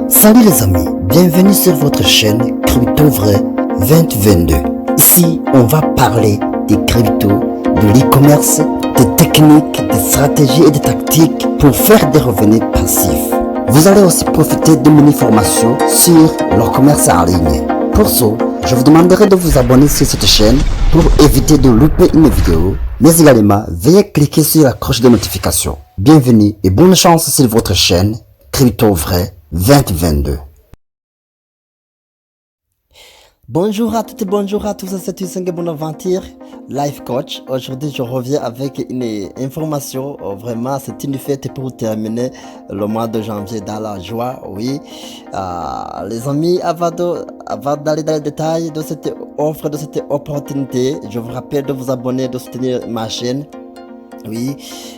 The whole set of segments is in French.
Salut les amis, bienvenue sur votre chaîne Crypto Vrai 2022. Ici, on va parler des cryptos, de l'e-commerce, des techniques, des stratégies et des tactiques pour faire des revenus passifs. Vous allez aussi profiter de mini formations sur leur commerce en ligne. Pour ce, je vous demanderai de vous abonner sur cette chaîne pour éviter de louper une vidéo, mais également veuillez cliquer sur la cloche de notification. Bienvenue et bonne chance sur votre chaîne Crypto Vrai 2022. Bonjour à toutes et bonjour à tous, c'est Hussein Bonaventure, Life Coach. Aujourd'hui, je reviens avec une information. Vraiment, c'est une fête pour terminer le mois de janvier dans la joie. Oui, les amis, avant d'aller dans les détails de cette offre, de cette opportunité, je vous rappelle de vous abonner, de soutenir ma chaîne. Oui,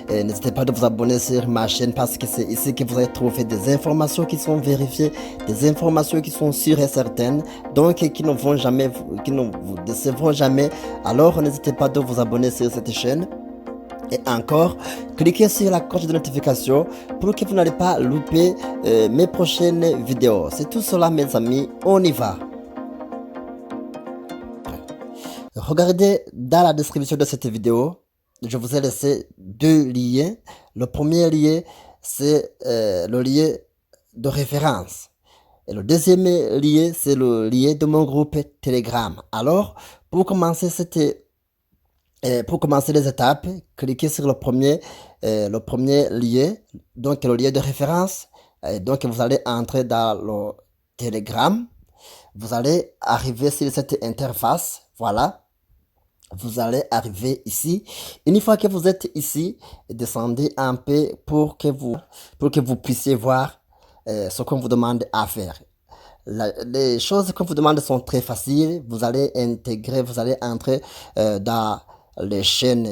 n'hésitez pas de vous abonner sur ma chaîne parce que c'est ici que vous allez trouver des informations qui sont vérifiées, des informations qui sont sûres et certaines, donc qui ne vous décevront jamais. Alors n'hésitez pas de vous abonner sur cette chaîne. Et encore, cliquez sur la cloche de notification pour que vous n'allez pas louper mes prochaines vidéos. C'est tout cela mes amis, on y va. Regardez dans la description de cette vidéo. Je vous ai laissé deux liens. Le premier lien, c'est le lien de référence. Et le deuxième lien, c'est le lien de mon groupe Telegram. Alors, pour commencer les étapes, cliquez sur le premier lien, donc le lien de référence. Donc, vous allez entrer dans le Telegram. Vous allez arriver sur cette interface. Voilà. Vous allez arriver ici. Une fois que vous êtes ici, descendez un peu pour que vous puissiez voir ce qu'on vous demande à faire. Les choses qu'on vous demande sont très faciles. Vous allez entrer dans les chaînes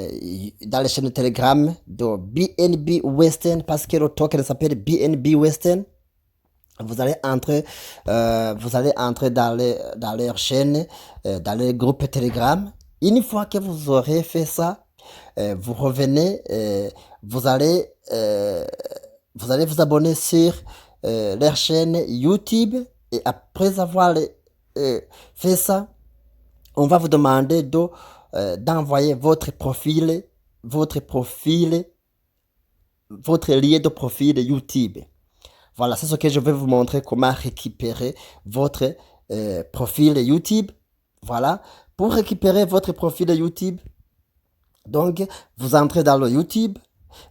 Telegram de BNB Western parce que le token s'appelle BNB Western. Vous allez entrer dans leur chaîne, dans les groupes Telegram. Une fois que vous aurez fait ça, vous revenez, vous allez vous abonner sur leur chaîne YouTube. Et après avoir fait ça, on va vous demander d'envoyer votre lien de profil YouTube. Voilà, c'est ce que je vais vous montrer, comment récupérer votre profil YouTube. Voilà. Pour récupérer votre profil YouTube, donc vous entrez dans le YouTube,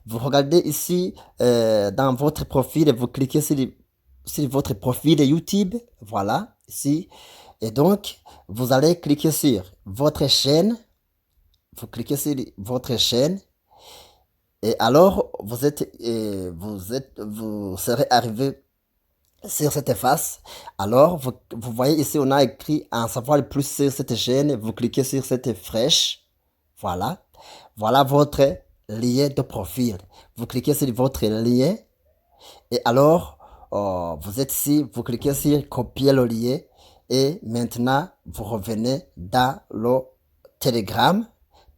vous regardez ici dans votre profil, vous cliquez sur votre profil YouTube, voilà, ici, et donc vous allez cliquer sur votre chaîne, et alors vous serez arrivé sur cette face. Alors vous voyez ici on a écrit en savoir plus sur cette chaîne. Vous cliquez sur cette flèche, voilà votre lien de profil. Vous cliquez sur votre lien et alors vous êtes ici, vous cliquez sur copier le lien et maintenant vous revenez dans le Telegram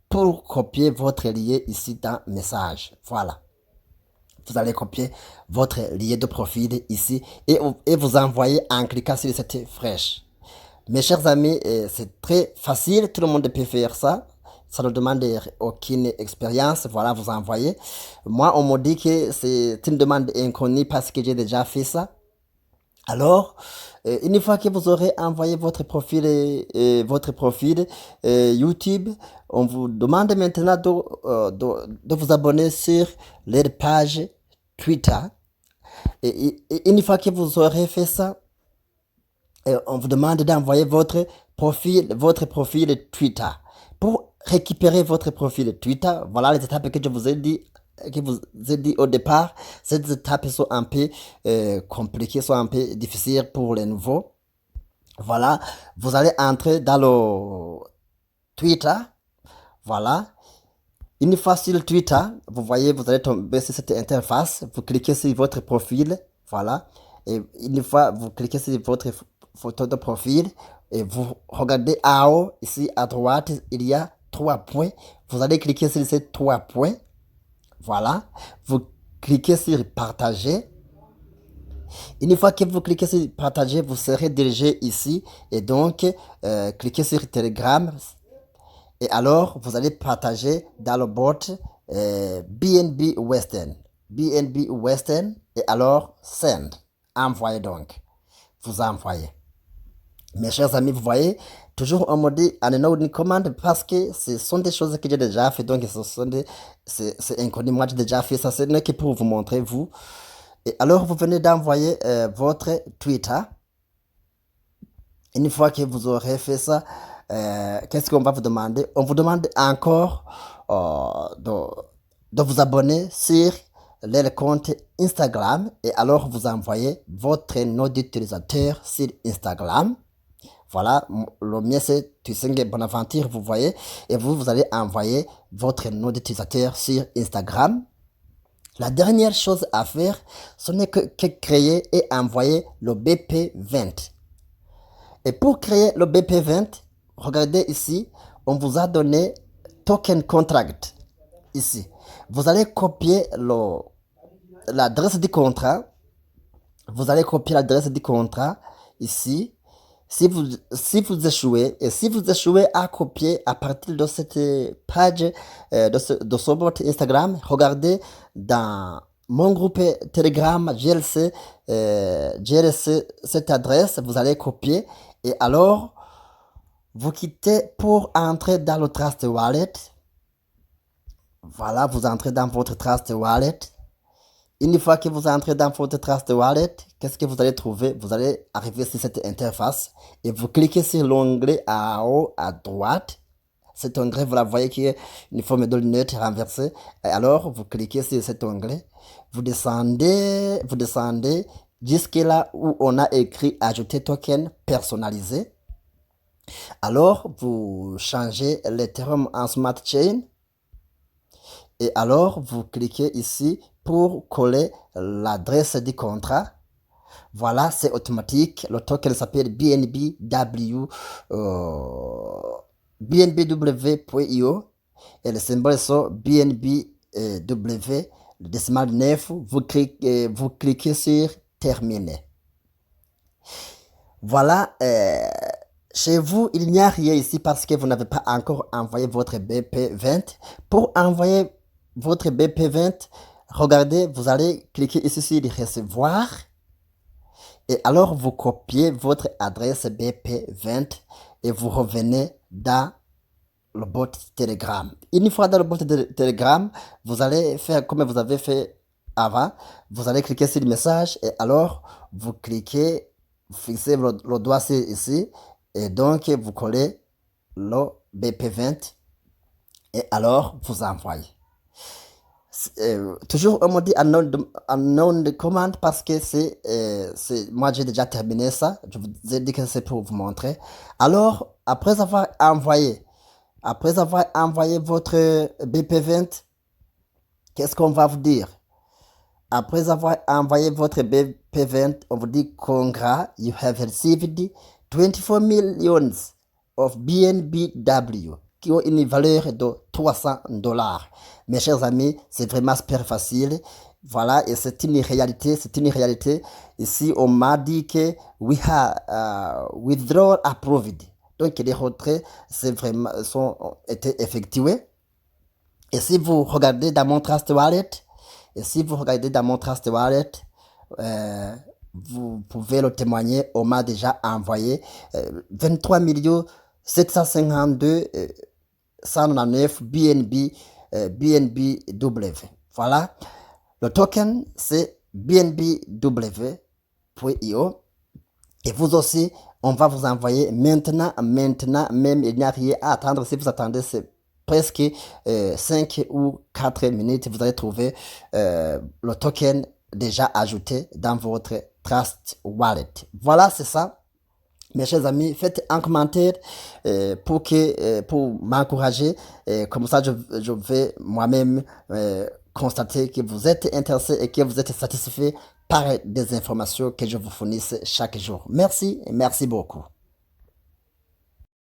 pour copier votre lien ici dans message. Voilà. Vous allez copier votre lien de profil ici et vous envoyer en cliquant sur cette flèche. Mes chers amis, c'est très facile, tout le monde peut faire ça. Ça ne demande aucune expérience. Voilà, vous envoyez. Moi, on me dit que c'est une demande inconnue parce que j'ai déjà fait ça. Alors, une fois que vous aurez envoyé votre profil YouTube, on vous demande maintenant de vous abonner sur les pages Twitter. Et une fois que vous aurez fait ça, on vous demande d'envoyer votre profil Twitter. Pour récupérer votre profil Twitter, voilà les étapes que je vous ai dit. Au départ, ces étapes sont un peu compliquées, sont un peu difficiles pour les nouveaux. Voilà, vous allez entrer dans le Twitter. Voilà. Une fois sur le Twitter, vous voyez, vous allez tomber sur cette interface. Vous cliquez sur votre profil. Voilà. Et une fois, vous cliquez sur votre photo de profil et vous regardez en haut, ici à droite, il y a 3 points. Vous allez cliquer sur ces 3 points. Voilà, vous cliquez sur partager Une fois que vous cliquez sur partager, vous serez dirigé ici et donc cliquez sur Telegram et alors vous allez partager dans le bot BNB Western. BNB Western et alors send. Envoyez donc. Vous envoyez. Mes chers amis, vous voyez, toujours on me dit une commande parce que ce sont des choses que j'ai déjà fait, donc c'est inconnu, moi j'ai déjà fait ça, ce n'est que pour vous montrer, vous. Et alors vous venez d'envoyer votre Twitter. Une fois que vous aurez fait ça, qu'est-ce qu'on va vous demander? On vous demande encore de vous abonner sur le compte Instagram et alors vous envoyez votre nom d'utilisateur sur Instagram. Voilà, le mien c'est Tuisenge Bonaventure, vous voyez, et vous allez envoyer votre nom d'utilisateur sur Instagram. La dernière chose à faire, ce n'est que créer et envoyer le BP20. Et pour créer le BP20, regardez ici, on vous a donné token contract ici. Vous allez copier l'adresse du contrat. Vous allez copier l'adresse du contrat ici. Si vous échouez, et si vous échouez à copier à partir de cette page, de ce bot Instagram, regardez dans mon groupe Telegram GLC, cette adresse, vous allez copier et alors vous quittez pour entrer dans le Trust Wallet. Voilà, vous entrez dans votre Trust Wallet. Une fois que vous entrez dans votre Trust Wallet, qu'est-ce que vous allez trouver? Vous allez arriver sur cette interface et vous cliquez sur l'onglet en haut à droite. Cet onglet, vous la voyez qui est une forme de lunette renversée. Et alors, vous cliquez sur cet onglet. Vous descendez jusque là où on a écrit ajouter token personnalisé. Alors, vous changez l'Ethereum en Smart Chain. Et alors, vous cliquez ici pour coller l'adresse du contrat. Voilà, c'est automatique. Le token s'appelle BNBW.io et le symbole sont BNBW, le décimal 9. Vous cliquez sur terminer. Voilà, chez vous, il n'y a rien ici parce que vous n'avez pas encore envoyé votre BP20. Pour envoyer votre BP20, regardez, vous allez cliquer ici sur recevoir et alors vous copiez votre adresse BP20 et vous revenez dans le bot Telegram. Une fois dans le bot Telegram, vous allez faire comme vous avez fait avant. Vous allez cliquer sur le message et alors vous cliquez, vous fixez le doigt ici et donc vous collez le BP20 et alors vous envoyez. Toujours on me dit unknown de commande parce que moi j'ai déjà terminé ça. Je vous ai dit que c'est pour vous montrer. Alors après avoir envoyé votre BP20, qu'est-ce qu'on va vous dire? Après avoir envoyé votre BP20, on vous dit congrats, you have received 24 millions of BNBW qui ont une valeur de $300. Mes chers amis, c'est vraiment super facile. Voilà, et c'est une réalité, Ici, on m'a dit que we have withdrawal approved. Donc, les retraits ont été effectués. Et si vous regardez dans mon Trust Wallet, vous pouvez le témoigner, on m'a déjà envoyé 23 752 109 BNBW. Voilà, le token c'est BNBW.io et vous aussi, on va vous envoyer maintenant même, il n'y a rien à attendre. Si vous attendez, c'est presque 5 ou 4 minutes, vous allez trouver le token déjà ajouté dans votre Trust Wallet. Voilà, c'est ça. Mes chers amis, faites un commentaire pour m'encourager. Comme ça, je vais moi-même constater que vous êtes intéressé et que vous êtes satisfait par des informations que je vous fournisse chaque jour. Merci et merci beaucoup.